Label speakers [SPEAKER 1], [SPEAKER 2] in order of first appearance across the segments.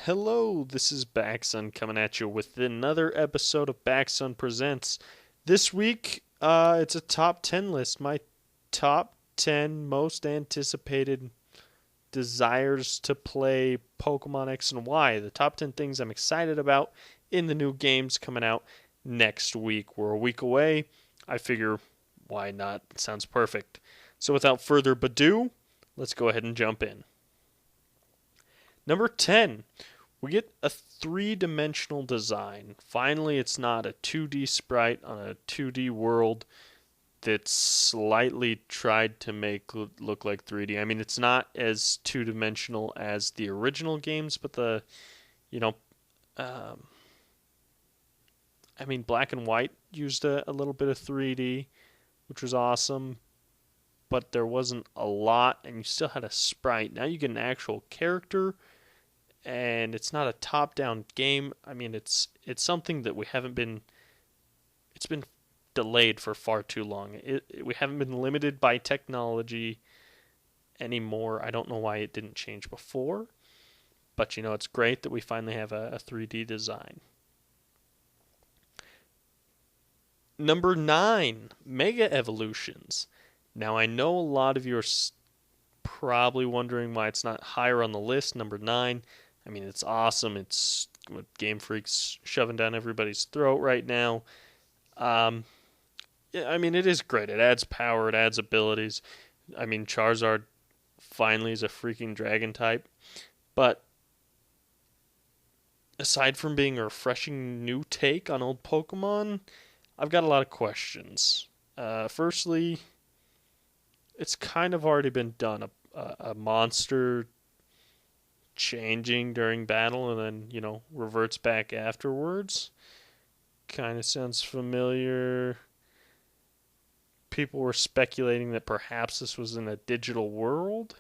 [SPEAKER 1] Hello, this is Backsun coming at you with another episode of Backsun Presents. This week, it's a top 10 list. My top 10 most anticipated desires to play Pokemon X and Y. The top 10 things I'm excited about in the new games coming out next week. We're a week away. I figure, why not? It sounds perfect. So without further ado, let's go ahead and jump in. Number 10, we get a three-dimensional design. Finally, it's not a 2D sprite on a 2D world that's slightly tried to make look like 3D. I mean, it's not as two-dimensional as the original games, but you know, um, Black and White used a little bit of 3D, which was awesome, but there wasn't a lot, and you still had a sprite. Now you get an actual character, and it's not a top-down game. I mean, it's something that we haven't been. It's been delayed for far too long. We haven't been limited by technology anymore. I don't know why it didn't change before, but it's great that we finally have a 3D design. Number 9, Mega Evolutions. Now I know a lot of you are probably wondering why it's not higher on the list. Number 9. I mean, it's awesome. It's what Game Freak's shoving down everybody's throat right now. Yeah, I mean, it is great. It adds power. It adds abilities. I mean, Charizard finally is a freaking dragon type. But aside from being a refreshing new take on old Pokemon, I've got a lot of questions. Firstly, it's kind of already been done. A monster changing during battle and then, reverts back afterwards. Kind of sounds familiar. People were speculating that perhaps this was in a digital world.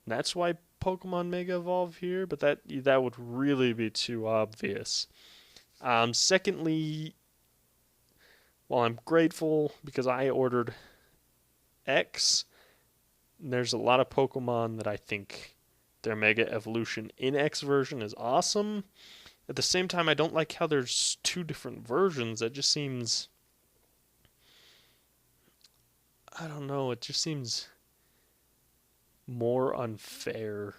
[SPEAKER 1] And that's why Pokemon Mega Evolve here, but that would really be too obvious. Secondly, while I'm grateful because I ordered X, there's a lot of Pokemon that I think their Mega Evolution in X version is awesome. At the same time, I don't like how there's two different versions. That just seems... I don't know, it just seems more unfair.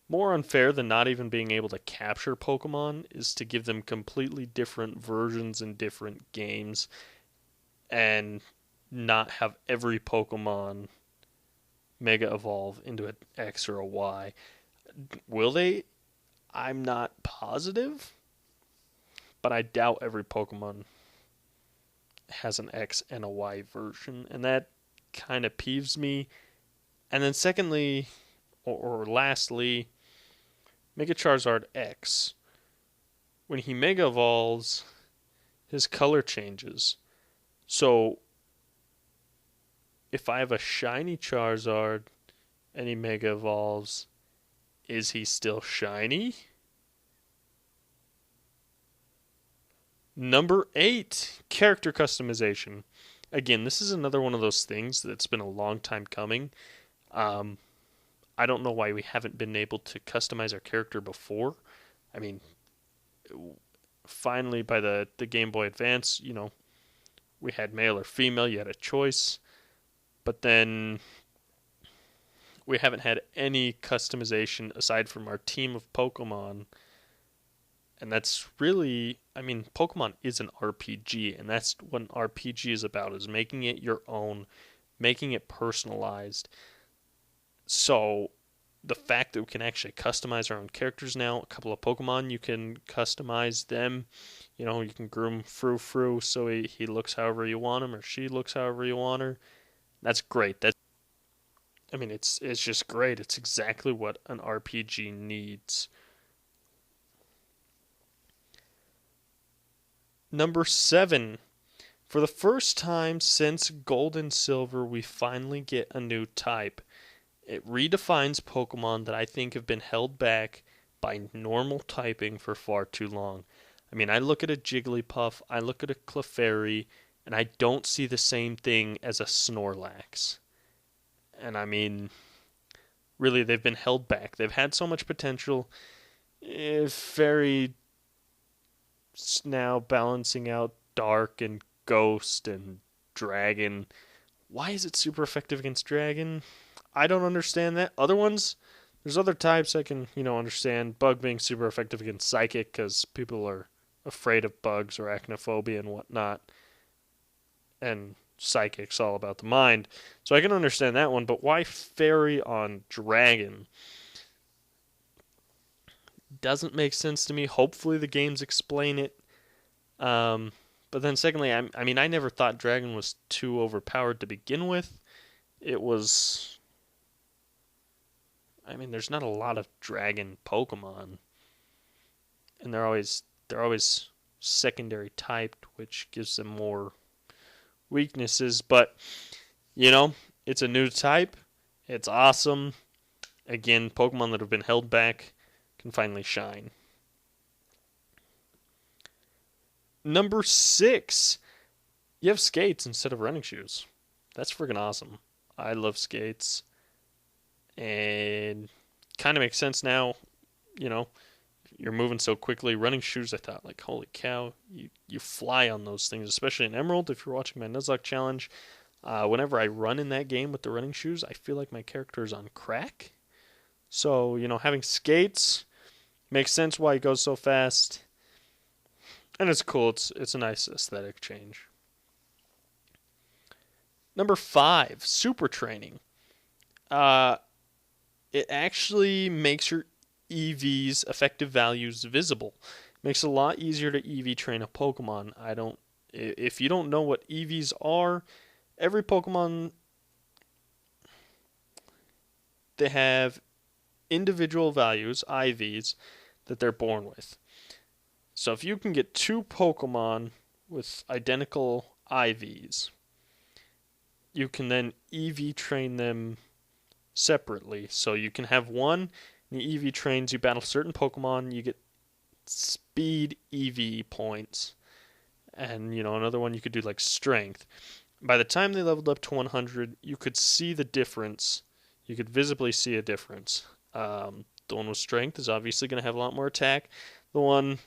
[SPEAKER 1] More unfair than not even being able to capture Pokemon is to give them completely different versions in different games and not have every Pokemon Mega Evolve into an X or a Y. Will they? I'm not positive, but I doubt every Pokemon has an X and a Y version, and that kind of peeves me. And then secondly, or lastly, Mega Charizard X. When he Mega Evolves, his color changes. So, if I have a shiny Charizard and he Mega Evolves, is he still shiny? Number 8, character customization. Again, this is another one of those things that's been a long time coming. I don't know why we haven't been able to customize our character before. I mean, finally by the Game Boy Advance, we had male or female, you had a choice. But then we haven't had any customization aside from our team of Pokemon. And that's really, Pokemon is an RPG, and that's what an RPG is about, is making it your own, making it personalized. So, the fact that we can actually customize our own characters now, a couple of Pokemon, you can customize them. You can groom Frou so he looks however you want him, or she looks however you want her. That's great. It's just great. It's exactly what an RPG needs. Number 7. For the first time since Gold and Silver, we finally get a new type. It redefines Pokemon that I think have been held back by normal typing for far too long. I look at a Jigglypuff, I look at a Clefairy, and I don't see the same thing as a Snorlax. And really, they've been held back. They've had so much potential. Fairy now balancing out dark and ghost and dragon. Why is it super effective against dragon? I don't understand that. Other ones, there's other types I can, understand. Bug being super effective against psychic because people are afraid of bugs or arachnophobia and whatnot. And psychic's all about the mind. So I can understand that one, but why fairy on dragon? Doesn't make sense to me. Hopefully the games explain it. But then secondly, I never thought dragon was too overpowered to begin with. It was... there's not a lot of dragon Pokemon. And they're always secondary typed, which gives them more weaknesses. But, it's a new type. It's awesome. Again, Pokemon that have been held back can finally shine. Number 6, you have skates instead of running shoes. That's freaking awesome. I love skates. And kind of makes sense now, you're moving so quickly. Running shoes, I thought, like, holy cow, you fly on those things, especially in Emerald. If you're watching my Nuzlocke challenge, whenever I run in that game with the running shoes, I feel like my character is on crack. So, having skates makes sense why he goes so fast. And it's cool. It's a nice aesthetic change. Number 5, super training. It actually makes your EV's effective values visible. It makes it a lot easier to EV train a Pokemon. If you don't know what EVs are, every Pokemon, they have individual values, IVs, that they're born with. So if you can get 2 Pokemon with identical IVs, you can then EV train them separately. So you can have one, and the EV trains, you battle certain Pokemon, you get speed EV points. And, another one you could do like strength. By the time they leveled up to 100, you could see the difference. You could visibly see a difference. The one with strength is obviously going to have a lot more attack. The one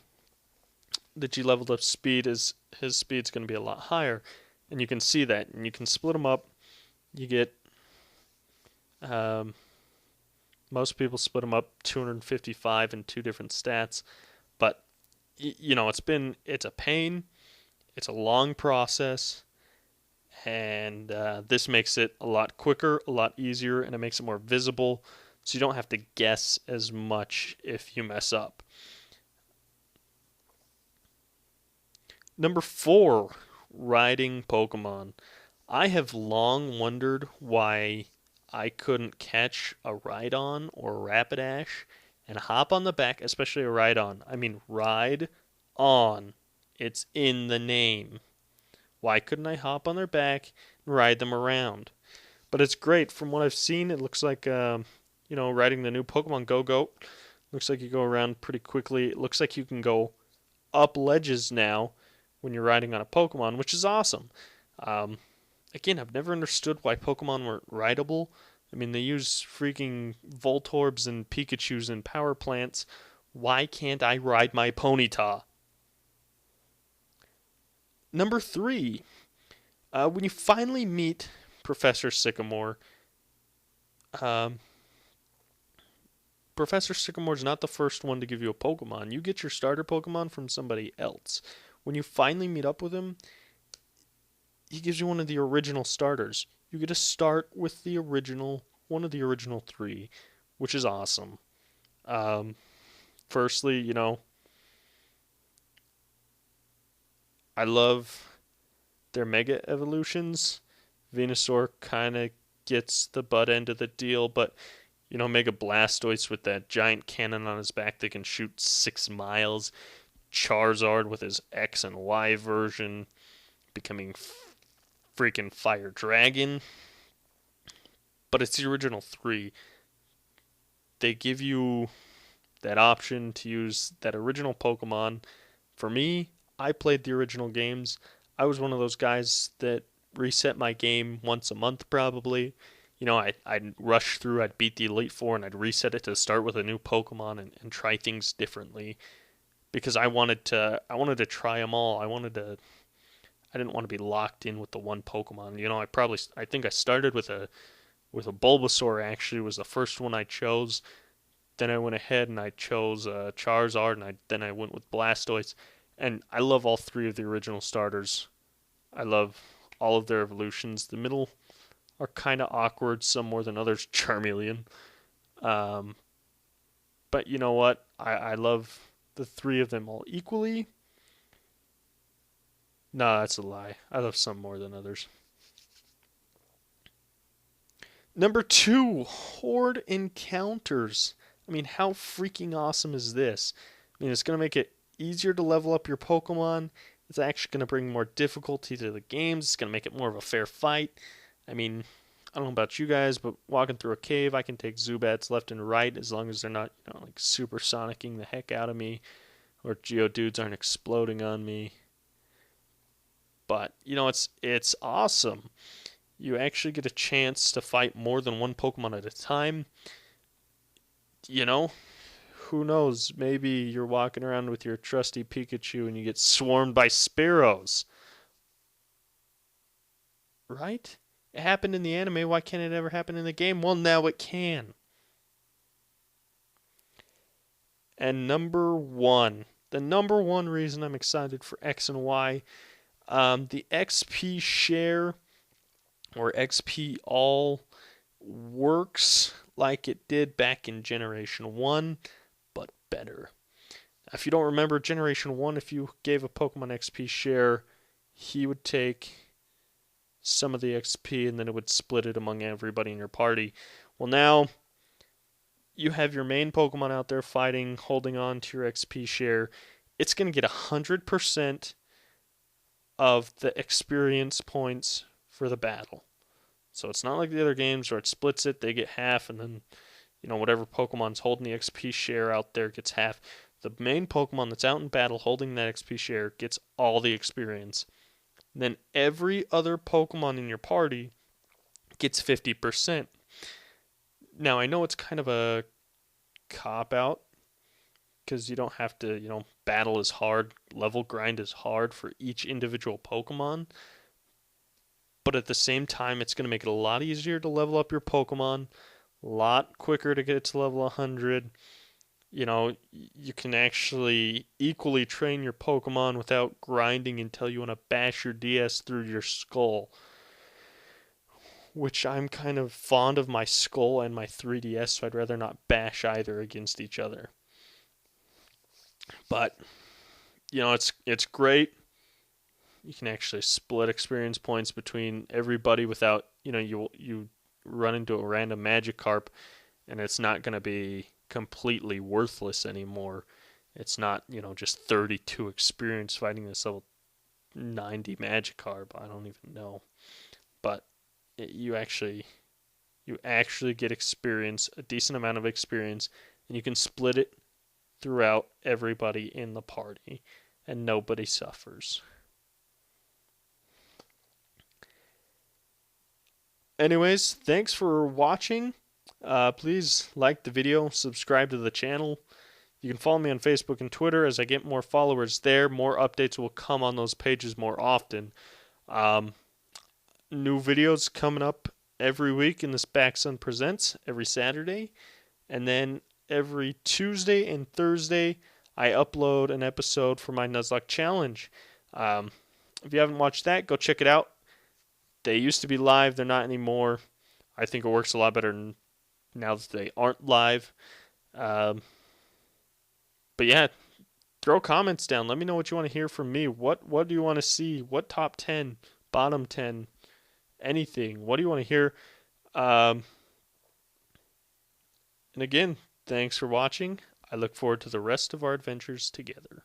[SPEAKER 1] that you leveled up speed, his speed's going to be a lot higher. And you can see that. And you can split them up. You get... most people split them up 255 in 2 different stats. But, it's a pain. It's a long process. And this makes it a lot quicker, a lot easier, and it makes it more visible. So you don't have to guess as much if you mess up. Number 4, riding Pokemon. I have long wondered why I couldn't catch a Rhydon or a Rapidash and hop on the back, especially a Rhydon. Ride on. It's in the name. Why couldn't I hop on their back and ride them around? But it's great. From what I've seen, it looks like, riding the new Pokemon Go-Go. Looks like you go around pretty quickly. It looks like you can go up ledges now when you're riding on a Pokemon, which is awesome. Again, I've never understood why Pokemon weren't rideable. They use freaking Voltorbs and Pikachus and Power Plants. Why can't I ride my Ponyta? Number 3, when you finally meet Professor Sycamore, Professor Sycamore's not the first one to give you a Pokemon. You get your starter Pokemon from somebody else. When you finally meet up with him, he gives you one of the original starters. You get to start with one of the original 3, which is awesome. Firstly, I love their Mega Evolutions. Venusaur kind of gets the butt end of the deal, but, Mega Blastoise with that giant cannon on his back that can shoot 6 miles. Charizard with his X and Y version becoming freaking Fire Dragon. But it's the original 3. They give you that option to use that original Pokemon. For me, I played the original games. I was one of those guys that reset my game once a month probably. I'd rush through, I'd beat the Elite Four, and I'd reset it to start with a new Pokemon and try things differently because I wanted to try them all. I didn't want to be locked in with the one Pokemon. I think I started with a Bulbasaur. Actually, was the first one I chose. Then I went ahead and I chose Charizard, and then I went with Blastoise. And I love all three of the original starters. I love all of their evolutions. The middle are kind of awkward, some more than others. Charmeleon. Um, but you know what? I love the three of them all equally. No, that's a lie. I love some more than others. Number 2, Horde Encounters. I mean, how freaking awesome is this? I mean, it's going to make it easier to level up your Pokemon. It's actually going to bring more difficulty to the games. It's going to make it more of a fair fight. I mean, I don't know about you guys, but walking through a cave, I can take Zubats left and right as long as they're not, like supersonicking the heck out of me, or Geodudes aren't exploding on me. But it's awesome. You actually get a chance to fight more than one Pokemon at a time. Who knows? Maybe you're walking around with your trusty Pikachu and you get swarmed by Spearows. Right? It happened in the anime. Why can't it ever happen in the game? Well, now it can. And the number one reason I'm excited for X and Y, the XP share or XP all works like it did back in Generation 1, but better. If you don't remember Generation 1, if you gave a Pokemon XP share, he would take some of the XP and then it would split it among everybody in your party. Well, now you have your main Pokemon out there fighting, holding on to your XP share. It's going to get 100% of the experience points for the battle. So it's not like the other games where it splits it, they get half, and then, whatever Pokemon's holding the XP share out there gets half. The main Pokemon that's out in battle holding that XP share gets all the experience. And then every other Pokemon in your party gets 50%. Now, I know it's kind of a cop-out, because you don't have to, battle is hard, level grind is hard for each individual Pokemon. But at the same time, it's going to make it a lot easier to level up your Pokemon, a lot quicker to get to level 100. You can actually equally train your Pokemon without grinding until you want to bash your DS through your skull. Which I'm kind of fond of my skull and my 3DS, so I'd rather not bash either against each other. But, it's great. You can actually split experience points between everybody without, you run into a random Magikarp and it's not going to be completely worthless anymore. It's not, just 32 experience fighting this level 90 Magikarp. I don't even know. But you actually get experience, a decent amount of experience, and you can split it throughout everybody in the party, and nobody suffers. Anyways, thanks for watching. Please like the video, subscribe to the channel. You can follow me on Facebook and Twitter. As I get more followers there, more updates will come on those pages more often. New videos coming up every week in this Backsun Presents, every Saturday. And then every Tuesday and Thursday, I upload an episode for my Nuzlocke challenge. If you haven't watched that, go check it out. They used to be live. They're not anymore. I think it works a lot better now that they aren't live. But yeah, throw comments down. Let me know what you want to hear from me. What do you want to see? What top 10, bottom 10, anything? What do you want to hear? And again, thanks for watching. I look forward to the rest of our adventures together.